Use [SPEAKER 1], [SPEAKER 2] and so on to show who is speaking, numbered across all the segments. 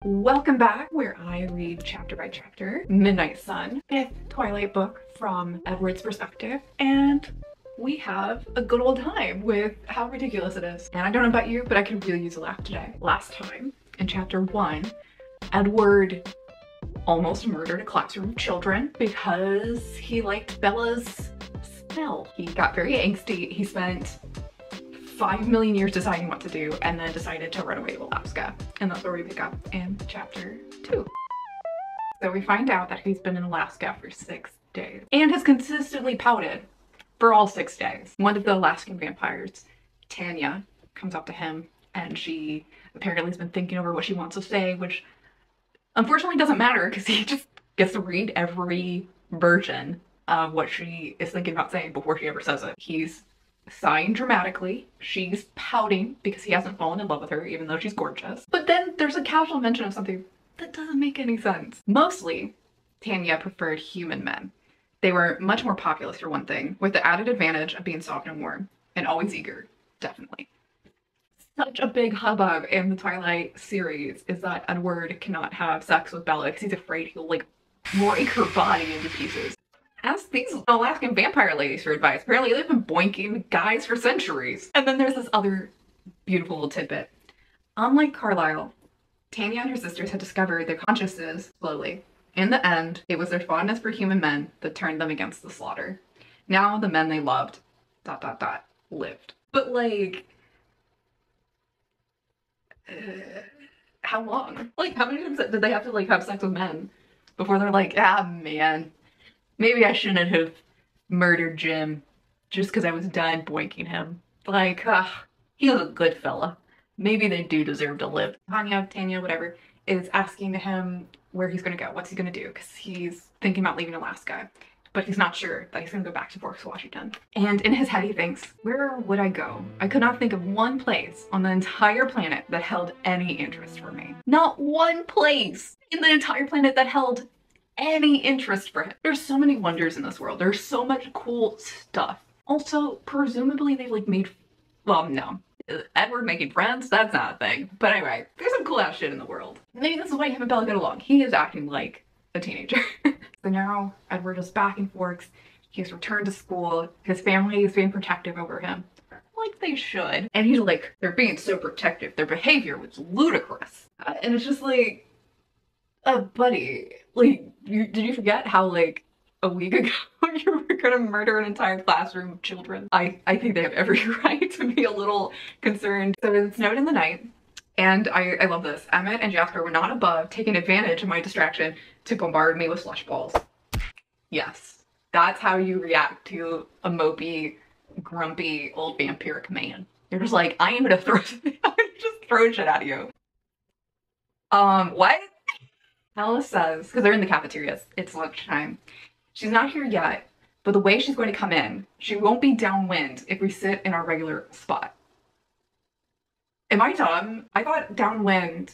[SPEAKER 1] Welcome back, where I read chapter by chapter Midnight Sun, fifth Twilight book from Edward's perspective, and we have a good old time with how ridiculous it is. And I don't know about you, but I could really use a laugh today. Last time, in chapter 1, Edward almost murdered a classroom of children because he liked Bella's smell. He got very angsty. He spent 5 million years deciding what to do and then decided to run away to Alaska. And that's where we pick up in chapter 2. So we find out that he's been in Alaska for 6 days and has consistently pouted for all 6 days. One of the Alaskan vampires, Tanya, comes up to him and she apparently has been thinking over what she wants to say, which unfortunately doesn't matter because he just gets to read every version of what she is thinking about saying before she ever says it. He's sighing dramatically. She's pouting because he hasn't fallen in love with her, even though she's gorgeous. But then there's a casual mention of something that doesn't make any sense. Mostly, Tanya preferred human men. They were much more populous for one thing, with the added advantage of being soft and warm, and always eager, definitely. Such a big hubbub in the Twilight series is that Edward cannot have sex with Bella because he's afraid he'll like break her body into pieces. Ask these Alaskan vampire ladies for advice. Apparently they've been boinking guys for centuries. And then there's this other beautiful little tidbit. Unlike Carlisle, Tanya and her sisters had discovered their consciences slowly. In the end, it was their fondness for human men that turned them against the slaughter. Now the men they loved, ... lived. But like, how long? Like, how many times did they have to like have sex with men before they're like, ah man, maybe I shouldn't have murdered Jim just because I was done boinking him. Like, he was a good fella. Maybe they do deserve to live. Tanya, whatever, is asking him where he's gonna go. What's he gonna do? Because he's thinking about leaving Alaska, but he's not sure that he's gonna go back to Fort Washington. And in his head he thinks, where would I go? I could not think of one place on the entire planet that held any interest for me. Not one place in the entire planet that held any interest for him. There's so many wonders in this world. There's so much cool stuff. Also, presumably they've like made, well, no. Edward making friends, that's not a thing. But anyway, there's some cool ass shit in the world. Maybe this is why him and Bella get along. He is acting like a teenager. So now Edward is back in Forks. He's returned to school. His family is being protective over him, like they should. And he's like, they're being so protective. Their behavior was ludicrous. And it's just like, buddy, like, did you forget how like a week ago you were gonna murder an entire classroom of children? I think they have every right to be a little concerned. So it snowed in the night, and I love this. Emmett and Jasper were not above taking advantage of my distraction to bombard me with slush balls. Yes, that's how you react to a mopey, grumpy, old vampiric man. You're just like, I am gonna throw I'm gonna just throw shit at you. What? Alice says, because they're in the cafeterias, it's lunchtime. She's not here yet, but the way she's going to come in, she won't be downwind if we sit in our regular spot. Am I dumb? I thought downwind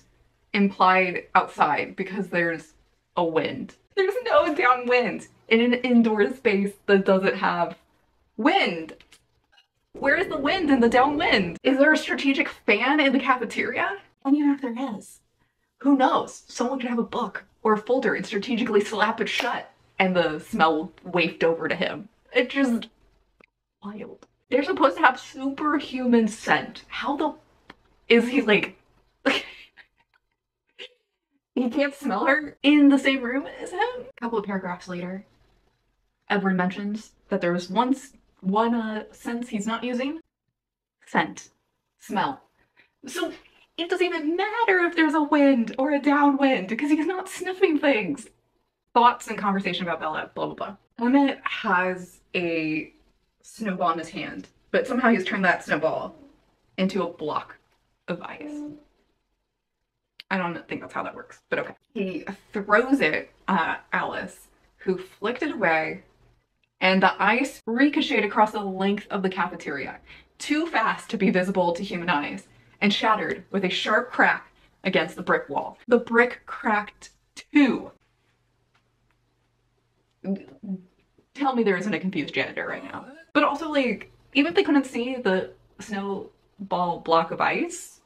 [SPEAKER 1] implied outside because there's a wind. There's no downwind in an indoor space that doesn't have wind. Where is the wind in the downwind? Is there a strategic fan in the cafeteria? And even if there is, who knows? Someone could have a book or a folder and strategically slap it shut and the smell wafted over to him. It's just wild. They're supposed to have superhuman scent. How the is he like he can't smell her in the same room as him? A couple of paragraphs later, Edward mentions that there was one sense he's not using. Scent. Smell. So it doesn't even matter if there's a wind or a downwind because he's not sniffing things. Thoughts and conversation about Bella, blah, blah, blah. Emmett has a snowball in his hand, but somehow he's turned that snowball into a block of ice. I don't think that's how that works, but okay. He throws it at Alice, who flicked it away, and the ice ricocheted across the length of the cafeteria, too fast to be visible to human eyes, and shattered with a sharp crack against the brick wall. The brick cracked too. Tell me there isn't a confused janitor right now. But also, like, even if they couldn't see the snowball block of ice,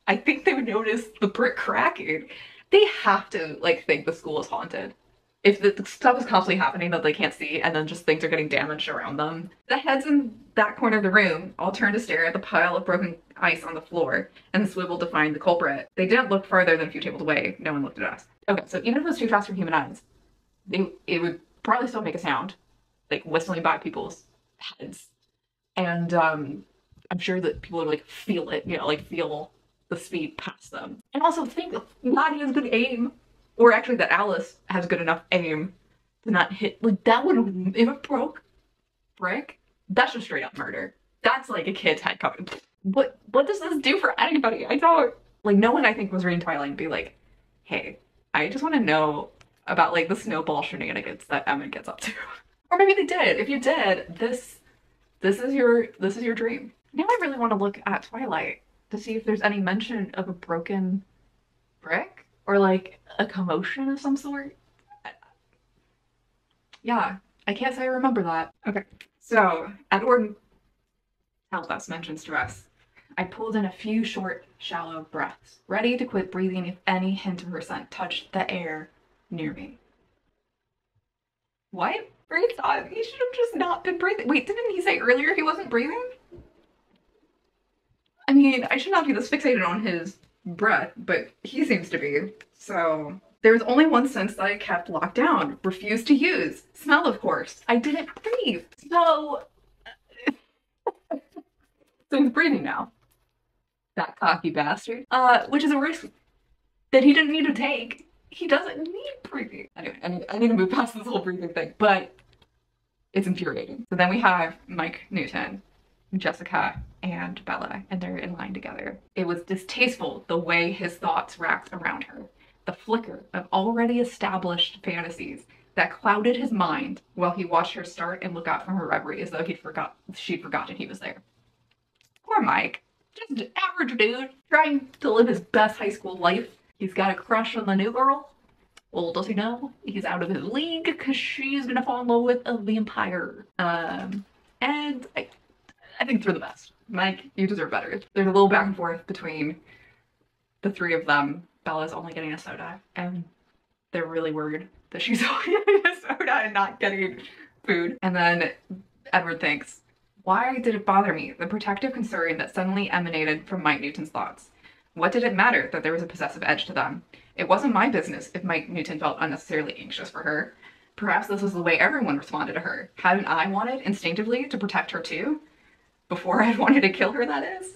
[SPEAKER 1] I think they would notice the brick cracking. They have to like think the school is haunted. If the stuff is constantly happening that they can't see and then just things are getting damaged around them. The heads in that corner of the room all turned to stare at the pile of broken ice on the floor and swiveled to find the culprit. They didn't look farther than a few tables away. No one looked at us. Okay, so even if it was too fast for human eyes, it would probably still make a sound, like whistling by people's heads. And I'm sure that people would like feel it, you know, like feel the speed past them. And also think that Nadia has good aim. Or actually that Alice has good enough aim to not hit, like that would, if it broke brick, that's just straight up murder. That's like a kid's head coming. What does this do for anybody? I don't, like no one I think was reading Twilight and be like, hey, I just want to know about like the snowball shenanigans that Emmett gets up to. Or maybe they did. If you did, this is your dream. Now I really want to look at Twilight to see if there's any mention of a broken brick. Or like a commotion of some sort. Yeah, I can't say I remember that. Okay, so Edward tells us, mentions to us, I pulled in a few short, shallow breaths, ready to quit breathing if any hint of her scent touched the air near me. What? Breathe on. He should have just not been breathing. Wait, didn't he say earlier he wasn't breathing? I mean, I should not be this fixated on his breath, but he seems to be. So there was only one sense that I kept locked down, refused to use. Smell, of course. I didn't breathe. So he's breathing now. That cocky bastard. Which is a risk that he didn't need to take. He doesn't need breathing. Anyway, I need to move past this whole breathing thing, but it's infuriating. So then we have Mike Newton, Jessica, and Bella, and they're in line together. It was distasteful the way his thoughts racked around her. The flicker of already established fantasies that clouded his mind while he watched her start and look out from her reverie as though she'd forgotten he was there. Poor Mike. Just an average dude trying to live his best high school life. He's got a crush on the new girl. Well, does he know? He's out of his league because she's gonna fall in love with a vampire. And I think for the best. Mike, you deserve better. There's a little back and forth between the three of them. Bella's only getting a soda, and they're really worried that she's only getting a soda and not getting food. And then Edward thinks, why did it bother me? The protective concern that suddenly emanated from Mike Newton's thoughts. What did it matter that there was a possessive edge to them? It wasn't my business if Mike Newton felt unnecessarily anxious for her. Perhaps this was the way everyone responded to her. Hadn't I wanted instinctively to protect her too? Before I'd wanted to kill her, that is?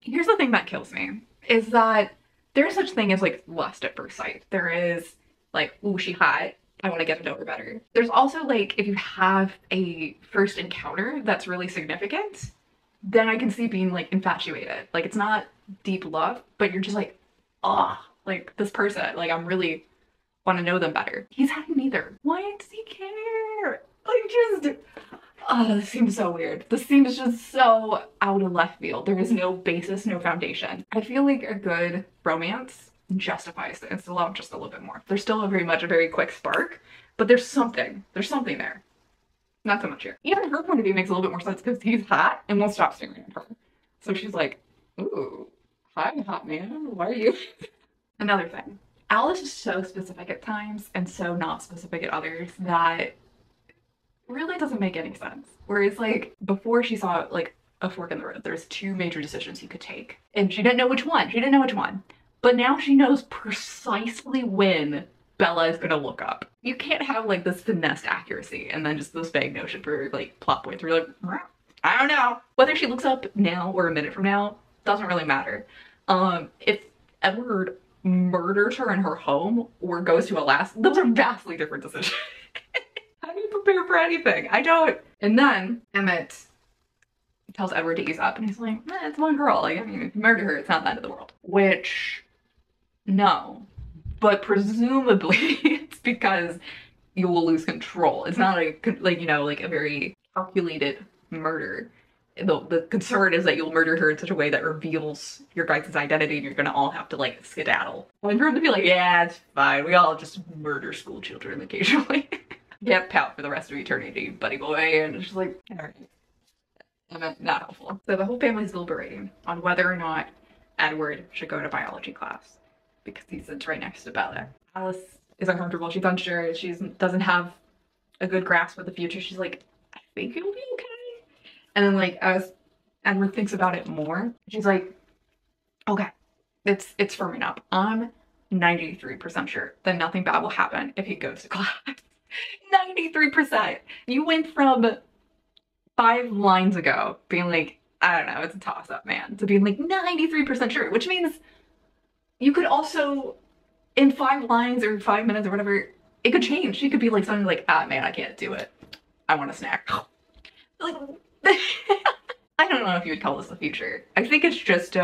[SPEAKER 1] Here's the thing that kills me, is that there's such thing as like lust at first sight. There is like, ooh, she hot, I want to get to know her better. There's also like, if you have a first encounter that's really significant, then I can see being like infatuated. Like it's not deep love, but you're just like, ah, like this person, like I'm really want to know them better. He's had neither. Why does he care? Like just, oh, this seems so weird. This seems just so out of left field. There is no basis, no foundation. I feel like a good romance justifies the insta love just a little bit more. There's still very much a very quick spark, but there's something there. Not so much here. Even her point of view makes a little bit more sense because he's hot and won't stop staring at her. So she's like, ooh, hi, hot man, why are you? Another thing, Alice is so specific at times and so not specific at others that really doesn't make any sense. Whereas like before she saw like a fork in the road, there's two major decisions you could take and she didn't know which one. But now she knows precisely when Bella is gonna look up. You can't have like this finessed accuracy and then just this vague notion for like plot points where you're like, I don't know. Whether she looks up now or a minute from now doesn't really matter. If Edward murders her in her home or goes to Alaska, those are vastly different decisions. How do you prepare for anything? I don't. And then Emmett tells Edward to ease up and he's like, it's one girl. Like, I mean, if you murder her, it's not the end of the world. Which, no. But presumably it's because you will lose control. It's not a, like, you know, like a very calculated murder. The concern is that you'll murder her in such a way that reveals your guys' identity and you're gonna all have to like skedaddle. And for him to be like, yeah, it's fine. We all just murder school children occasionally. Get pout for the rest of eternity, buddy boy. And it's just like, all right. Not helpful. So the whole family's deliberating on whether or not Edward should go to biology class because he sits right next to Bella. Alice is uncomfortable. She's unsure. She doesn't have a good grasp of the future. She's like, I think it'll be okay. And then like as Edward thinks about it more, she's like, okay, it's firming up. I'm 93% sure that nothing bad will happen if he goes to class. 93%. You went from 5 lines ago being like, I don't know, it's a toss-up, man, to being like 93% sure, which means you could also, in 5 lines or 5 minutes or whatever, it could change. She could be like something like, ah, man, I can't do it. I want a snack. Like, I don't know if you would call this the future. I think it's just,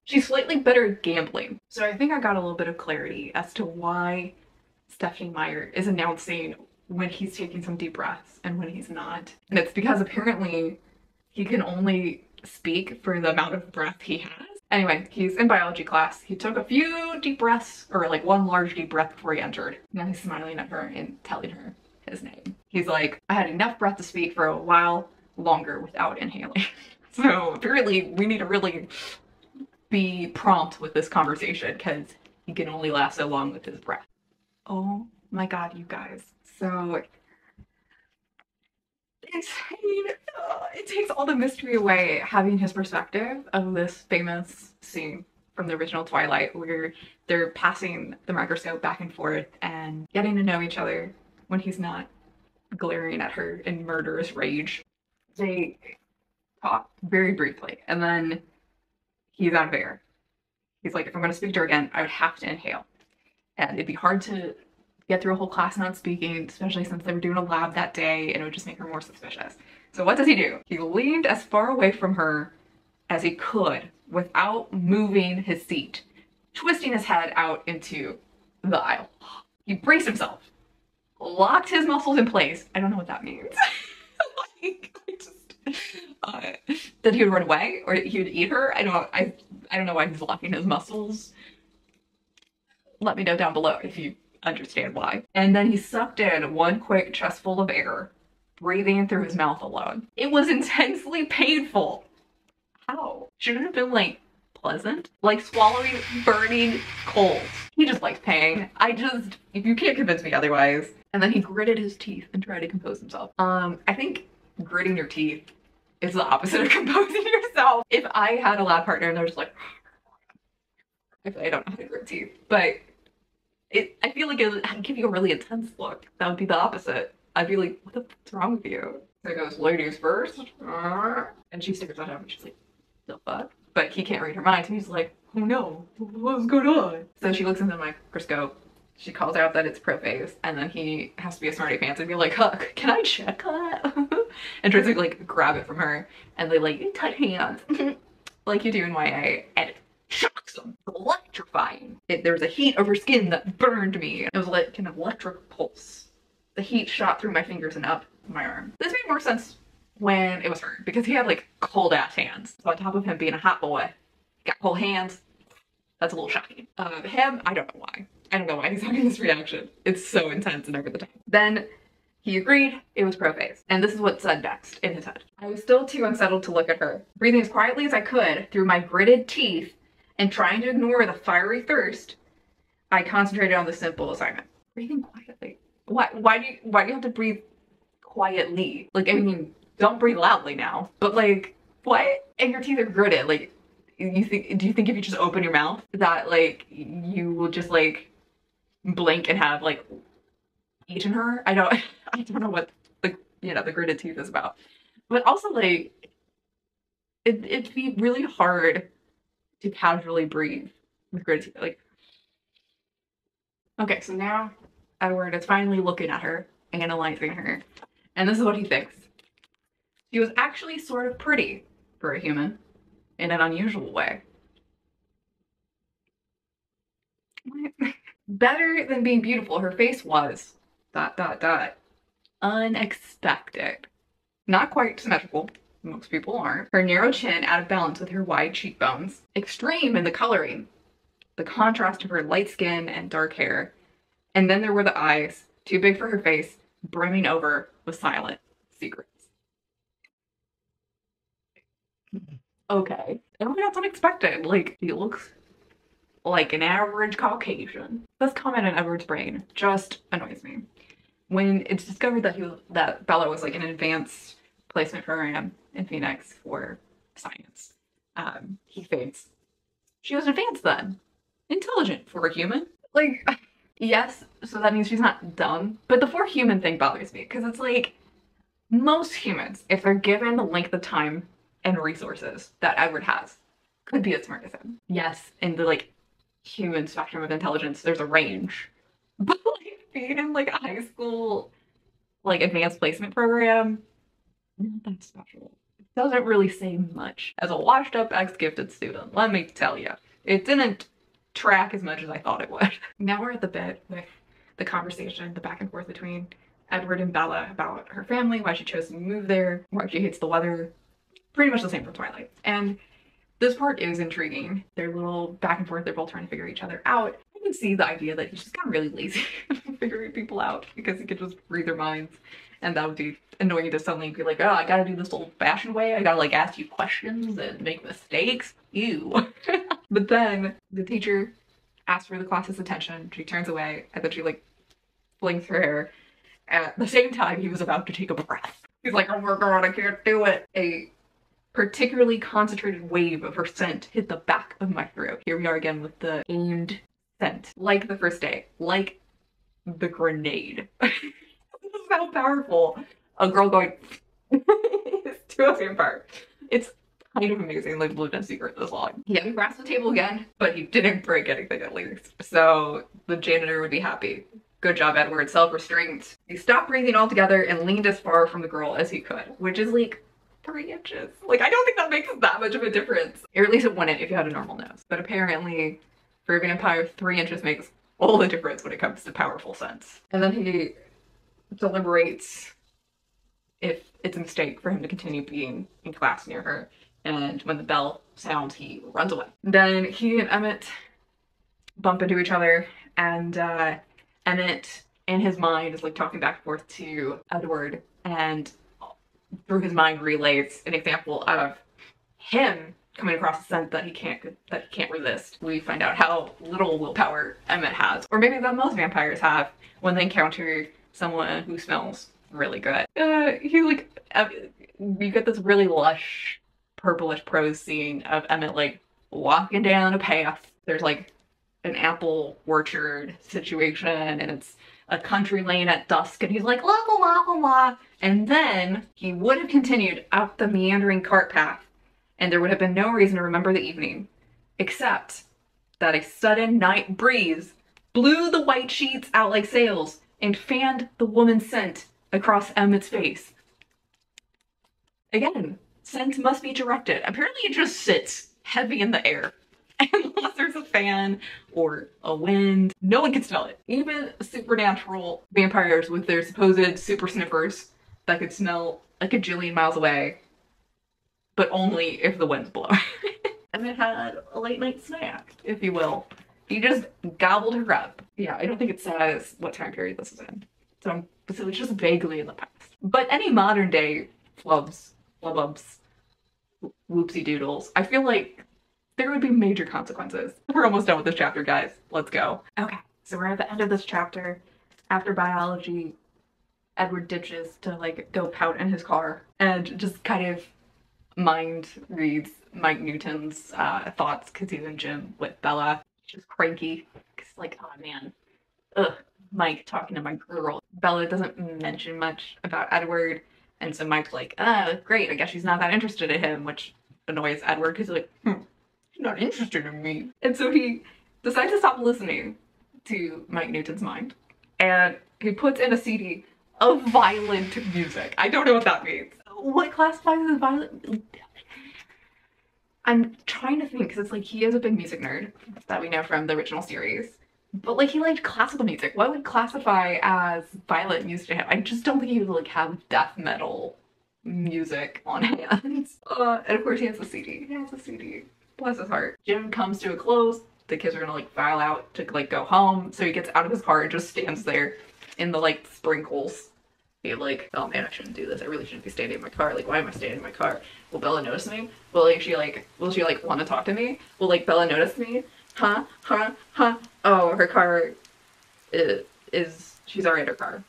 [SPEAKER 1] she's slightly better at gambling. So I think I got a little bit of clarity as to why Stephenie Meyer is announcing when he's taking some deep breaths and when he's not. And it's because apparently he can only speak for the amount of breath he has. Anyway, he's in biology class. He took a few deep breaths, or like 1 large deep breath before he entered. Now he's smiling at her and telling her his name. He's like, I had enough breath to speak for a while longer without inhaling. So apparently we need to really be prompt with this conversation because he can only last so long with his breath. Oh my God, you guys. So it takes all the mystery away having his perspective of this famous scene from the original Twilight where they're passing the microscope back and forth and getting to know each other when he's not glaring at her in murderous rage. They talk very briefly and then he's out of air. He's like, if I'm going to speak to her again, I would have to inhale. And it'd be hard to get through a whole class not speaking, especially since they were doing a lab that day and it would just make her more suspicious. So what does he do? He leaned as far away from her as he could without moving his seat, twisting his head out into the aisle. He braced himself, locked his muscles in place. I don't know what that means. Like, that he would run away or he would eat her. I don't know why he's locking his muscles. Let me know down below if you understand why. And then he sucked in 1 quick chestful of air, breathing through his mouth alone. It was intensely painful. How? Shouldn't it have been like pleasant? Like swallowing burning coals. He just likes pain. If you can't convince me otherwise. And then he gritted his teeth and tried to compose himself. I think gritting your teeth is the opposite of composing yourself. If I had a lab partner and they're just like, I don't know how to grit teeth, but I feel like it would give you a really intense look. That would be the opposite. I'd be like, what the fuck's wrong with you? So he goes, ladies first. And she stares at him and she's like, the fuck? But he can't read her mind. So he's like, oh no, what's going on? So she looks into the microscope. She calls out that it's prophase. And then he has to be a smarty pants and be like, huh, can I check that? And tries to like grab it from her. And they like touch hands like you do in YA. And shocks him. It's electrifying. There was a heat over skin that burned me. It was like an electric pulse. The heat shot through my fingers and up my arm. This made more sense when it was her because he had like cold ass hands. So on top of him being a hot boy, he got cold hands. That's a little shocking. Him, I don't know why. I don't know why he's having this reaction. It's so intense and over the top. Then he agreed it was prophase. And this is what said next in his head. I was still too unsettled to look at her. Breathing as quietly as I could through my gritted teeth and trying to ignore the fiery thirst, I concentrated on the simple assignment. Breathing quietly. Why do you have to breathe quietly? Like, I mean, don't breathe loudly now. But like, what? And your teeth are gritted. Like, do you think if you just open your mouth that like you will just like blink and have like eaten her? I don't know what the gritted teeth is about. But also like it'd be really hard to casually breathe with gritted teeth. Like, okay, so now Edward is finally looking at her, analyzing her, and this is what he thinks. She was actually sort of pretty for a human in an unusual way. Better than being beautiful, her face was ... unexpected. Not quite symmetrical. Most people aren't. Her narrow chin out of balance with her wide cheekbones. Extreme in the coloring. The contrast of her light skin and dark hair. And then there were the eyes, too big for her face, brimming over with silent secrets. Okay. Oh my, that's unexpected. Like, he looks like an average Caucasian. This comment in Edward's brain just annoys me. When it's discovered that Bella was like an advanced placement program in Phoenix for science, he thinks she was advanced then. Intelligent for a human. Like, yes, so that means she's not dumb. But the for human thing bothers me because it's like most humans, if they're given the length of time and resources that Edward has, could be as smart as him. Yes, in the like human spectrum of intelligence, there's a range. But like being in like a high school, like advanced placement program, not that special. It doesn't really say much. As a washed up ex-gifted student, let me tell you, it didn't track as much as I thought it would. Now we're at the bit with the conversation, the back and forth between Edward and Bella about her family, why she chose to move there, why she hates the weather. Pretty much the same from Twilight. And this part is intriguing. Their little back and forth, they're both trying to figure each other out. I can see the idea that he's just gotten really lazy figuring people out because he could just read their minds. And that would be annoying to suddenly be like, oh, I gotta do this old-fashioned way. I gotta like ask you questions and make mistakes. Ew. But then the teacher asks for the class's attention. She turns away and then she like flings her hair. At the same time, he was about to take a breath. He's like, oh my god, I can't do it. A particularly concentrated wave of her scent hit the back of my throat. Here we are again with the aimed scent. Like the first day. Like the grenade. This is how powerful a girl going is to a vampire. It's kind of amazing, like lived in secret this long. He hadn't grasped the table again, but he didn't break anything at least. So the janitor would be happy. Good job, Edward. Self-restraint. He stopped breathing altogether and leaned as far from the girl as he could, which is like 3 inches. Like, I don't think that makes that much of a difference. Or at least it wouldn't if you had a normal nose. But apparently, for a vampire, 3 inches makes all the difference when it comes to powerful scents. And then he deliberates if it's a mistake for him to continue being in class near her. And when the bell sounds, he runs away. Then he and Emmett bump into each other, and Emmett, in his mind, is like talking back and forth to Edward, and through his mind relays an example of him coming across a scent that he can't resist. We find out how little willpower Emmett has, or maybe that most vampires have when they encounter someone who smells really good. You get this really lush, purplish prose scene of Emmett like walking down a path. There's like an apple orchard situation, and it's a country lane at dusk, and he's like la la la la la. And then he would have continued up the meandering cart path, and there would have been no reason to remember the evening, except that a sudden night breeze blew the white sheets out like sails and fanned the woman's scent across Emmett's face. Again, scent must be directed. Apparently it just sits heavy in the air. Unless there's a fan or a wind, no one can smell it. Even supernatural vampires with their supposed super sniffers that could smell a gajillion miles away, but only if the wind's blowing. And it had a late night snack, if you will. He just gobbled her up. Yeah, I don't think it says what time period this is in. So it's just vaguely in the past. But any modern day flubs, whoopsie doodles, I feel like there would be major consequences. We're almost done with this chapter, guys. Let's go. Okay, so we're at the end of this chapter. After biology, Edward ditches to like go pout in his car and just kind of mind reads Mike Newton's thoughts because he's in gym with Bella. He's just cranky because like, oh man, ugh, Mike talking to my girl. Bella doesn't mention much about Edward, and so Mike's like, great, I guess she's not that interested in him, which annoys Edward because he's like, she's not interested in me. And so he decides to stop listening to Mike Newton's mind, and he puts in a CD of violent music. I don't know what that means. What classifies as violent? I'm trying to think, because it's like he is a big music nerd that we know from the original series. But like he liked classical music. What would classify as violent music to him? I just don't think he would like have death metal music on hand. And of course he has a CD. He has a CD. Bless his heart. Gym comes to a close. The kids are gonna like file out to like go home. So he gets out of his car and just stands there in the like sprinkles Be like, oh man, I shouldn't do this. I really shouldn't be standing in my car. Like, why am I standing in my car? Will Bella notice me? Will she want to talk to me? Will like Bella notice me? Huh? Oh, her car she's already in her car.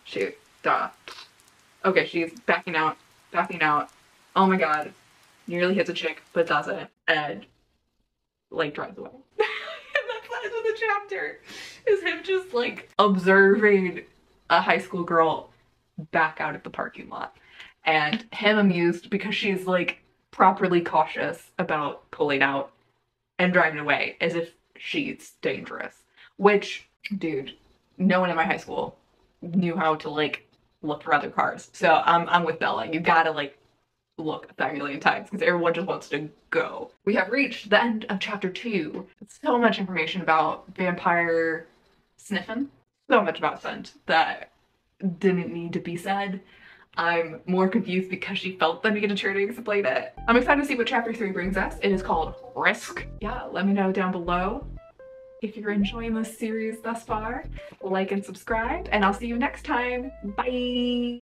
[SPEAKER 1] Duh. Okay, she's backing out. Oh my god. Nearly hits a chick, but doesn't. And like drives away. And that's the end of the chapter. Is him just like observing a high school girl back out at the parking lot. And him amused because she's like properly cautious about pulling out and driving away as if she's dangerous. Which, dude, no one in my high school knew how to like look for other cars. So I'm with Bella. You gotta like look 1,000,000,000 times because everyone just wants to go. We have reached the end of chapter 2. So much information about vampire sniffing. So much about scent that didn't need to be said. I'm more confused because she felt the need to try to explain it. I'm excited to see what chapter 3 brings us. It is called Risk. Yeah, let me know down below if you're enjoying this series thus far. Like and subscribe, and I'll see you next time. Bye!